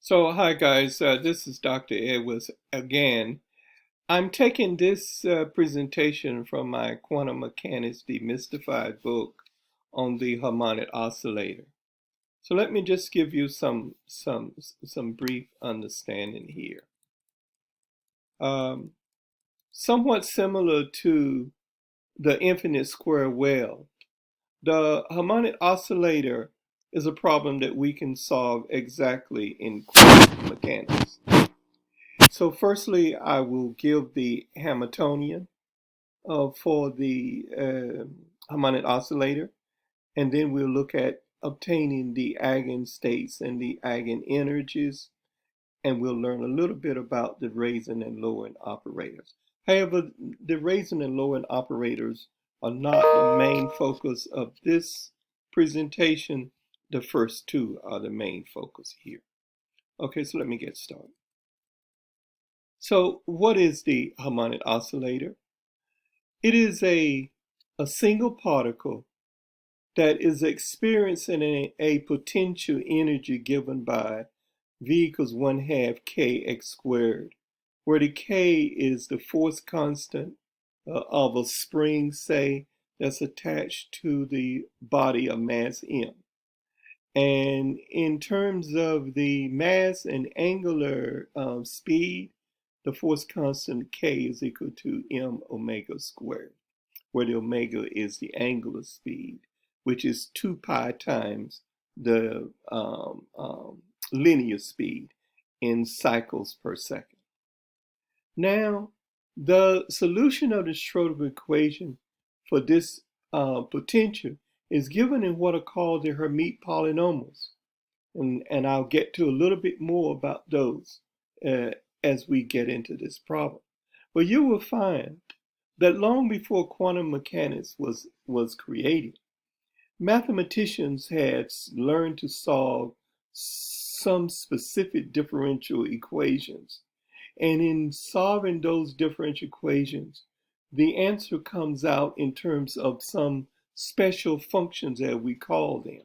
So, hi guys, this is Dr. Edwards again. I'm taking this presentation from my Quantum Mechanics Demystified book on the harmonic oscillator. So let me just give you some brief understanding here. Um, Somewhat similar to the infinite square wave, the harmonic oscillator is a problem that we can solve exactly in quantum mechanics. So firstly, I will give the Hamiltonian for the harmonic oscillator, and then we'll look at obtaining the eigenstates and the eigenenergies, and we'll learn a little bit about the raising and lowering operators. However, the raising and lowering operators are not the main focus of this presentation. The first two are the main focus here. Okay, so let me get started. So what is the harmonic oscillator? It is a single particle that is experiencing a potential energy given by V equals 1/2 kx squared, where the k is the force constant of a spring, say, that's attached to the body of mass m. And in terms of the mass and angular speed, the force constant k is equal to m omega squared, where the omega is the angular speed, which is 2 pi times the linear speed in cycles per second. Now, the solution of the Schrödinger equation for this potential is given in what are called the Hermite polynomials. And I'll get to a little bit more about those as we get into this problem. But you will find that long before quantum mechanics was created, mathematicians had learned to solve some specific differential equations. And in solving those differential equations, the answer comes out in terms of some special functions, as we call them.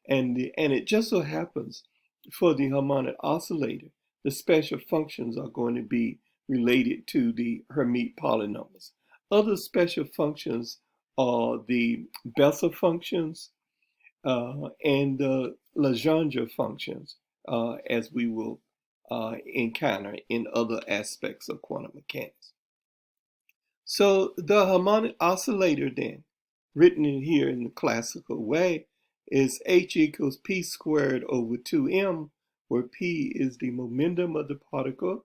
And it just so happens for the harmonic oscillator, the special functions are going to be related to the Hermite polynomials. Other special functions are the Bessel functions and the Legendre functions, as we will encounter in other aspects of quantum mechanics. So the harmonic oscillator then, written in here in the classical way, is h equals p squared over 2m, where p is the momentum of the particle,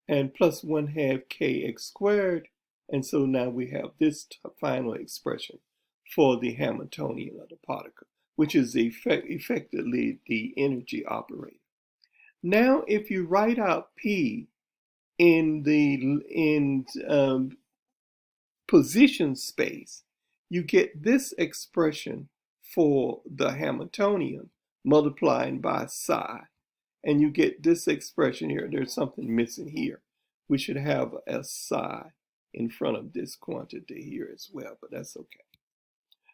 and plus 1/2 kx squared. And so now we have this final expression for the Hamiltonian of the particle, which is effectively the energy operator. Now, if you write out P in position space, you get this expression for the Hamiltonian multiplying by psi. And you get this expression here. There's something missing here. We should have a psi in front of this quantity here as well, but that's okay.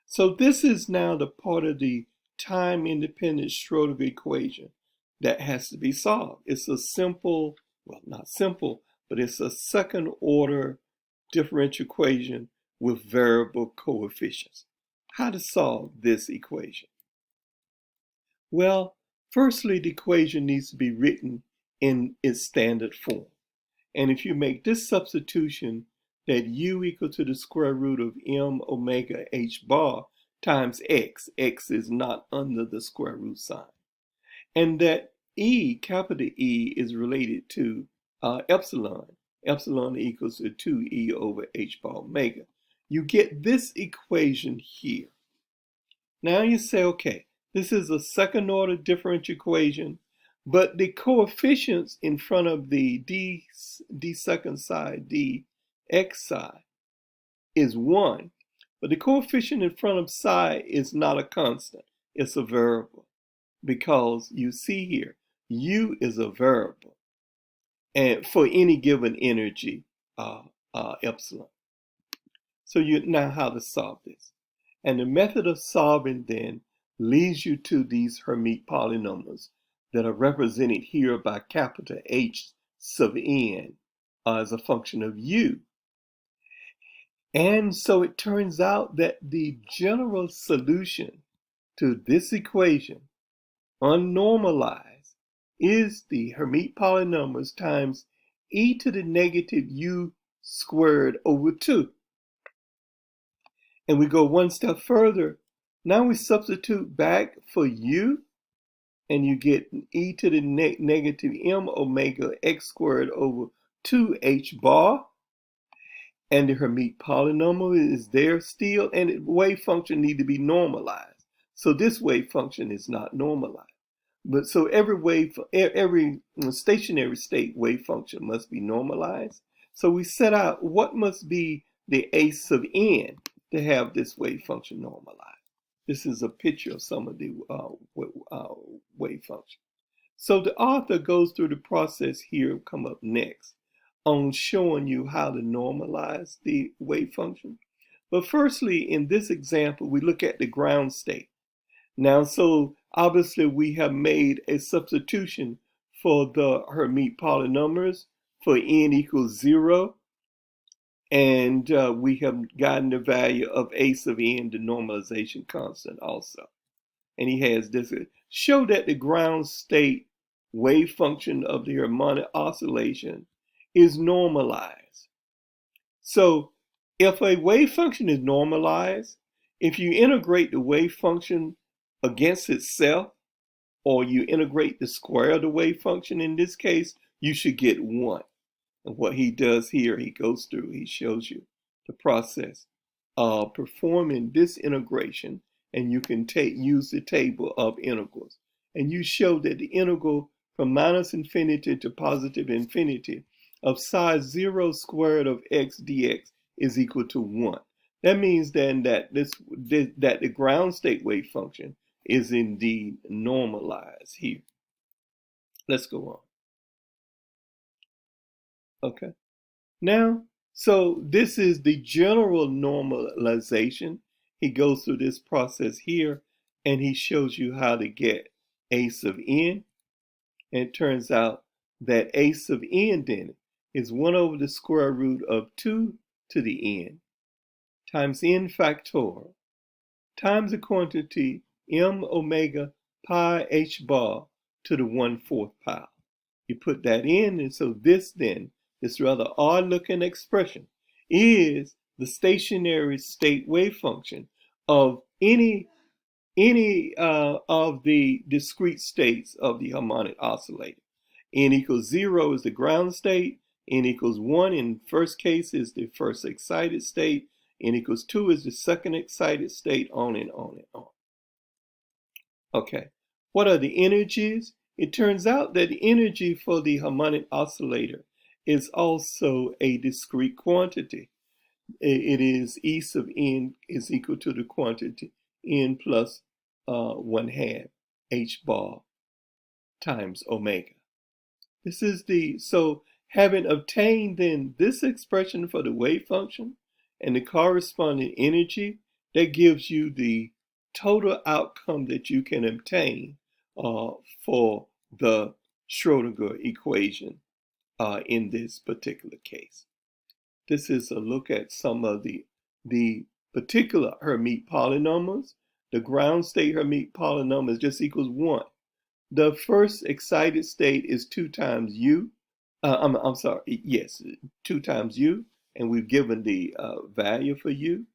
So this is now the part of the time-independent Schrödinger equation that has to be solved. It's a simple, well, not simple, but it's a second-order differential equation with variable coefficients. How to solve this equation? Well, firstly, the equation needs to be written in its standard form. And if you make this substitution, that u equal to the square root of m omega h bar times x, x is not under the square root sign, and that E, capital E, is related to epsilon. Epsilon equals to 2e over h bar omega. You get this equation here. Now you say, okay, this is a second order differential equation, but the coefficients in front of the d second side, dx side, is 1. But the coefficient in front of psi is not a constant. It's a variable. Because you see here, u is a variable, and for any given energy, epsilon. So you now how to solve this. And the method of solving then leads you to these Hermite polynomials that are represented here by capital H sub n as a function of u. And so it turns out that the general solution to this equation, unnormalized, is the Hermite polynomials times e to the negative u squared over 2. And we go one step further. Now we substitute back for u, and you get e to the negative m omega x squared over 2h bar. And the Hermite polynomial is there still, and the wave function need to be normalized. So this wave function is not normalized. But so every stationary state wave function must be normalized. So we set out what must be the a sub n to have this wave function normalized. This is a picture of some of the wave function. So the author goes through the process here, come up next, on showing you how to normalize the wave function. But firstly, in this example, we look at the ground state. Now, so obviously we have made a substitution for the Hermite polynomials for n equals 0. And we have gotten the value of a sub n, the normalization constant also. And he has this, show that the ground state wave function of the harmonic oscillation is normalized. So if a wave function is normalized, if you integrate the wave function against itself, or you integrate the square of the wave function in this case, you should get 1. And what he does here, he goes through, he shows you the process of performing this integration, and you can use the table of integrals. And you show that the integral from minus infinity to positive infinity of psi 0 squared of x dx is equal to 1. That means then that that the ground state wave function is indeed normalized here. Let's go on. Okay. Now, so this is the general normalization. He goes through this process here, and he shows you how to get a sub n. And it turns out that a sub n then is 1 over the square root of 2 to the n times n factorial times the quantity m omega pi h bar to the 1/4 power. You put that in, and so this then, this rather odd looking expression, is the stationary state wave function of any of the discrete states of the harmonic oscillator. N equals 0 is the ground state. N equals 1 in first case is the first excited state. N equals 2 is the second excited state, on and on and on. Okay, what are the energies? It turns out that the energy for the harmonic oscillator is also a discrete quantity. It is E sub n is equal to the quantity n plus 1/2 h bar times omega. This is so having obtained then this expression for the wave function and the corresponding energy, that gives you the total outcome that you can obtain for the Schrodinger equation in this particular case. This is a look at some of the particular Hermite polynomials. The ground state Hermite polynomial just equals 1. The first excited state is 2 times u. I'm sorry, yes, 2 times u, and we've given the value for u.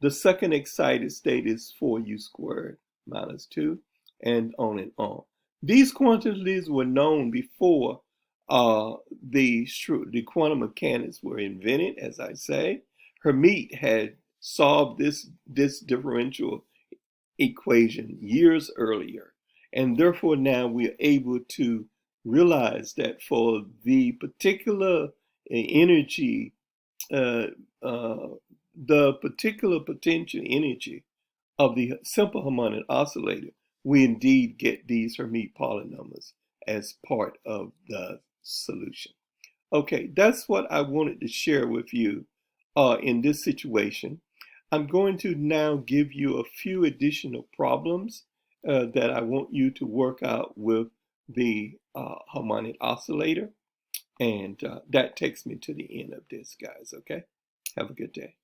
The second excited state is 4u squared minus 2, and on and on. These quantities were known before the quantum mechanics were invented, as I say. Hermite had solved this differential equation years earlier, and therefore now we are able to realize that for the particular energy, the particular potential energy of the simple harmonic oscillator, we indeed get these Hermite polynomials as part of the solution. Okay, that's what I wanted to share with you in this situation. I'm going to now give you a few additional problems that I want you to work out with the harmonic oscillator. And that takes me to the end of this, guys, okay? Have a good day.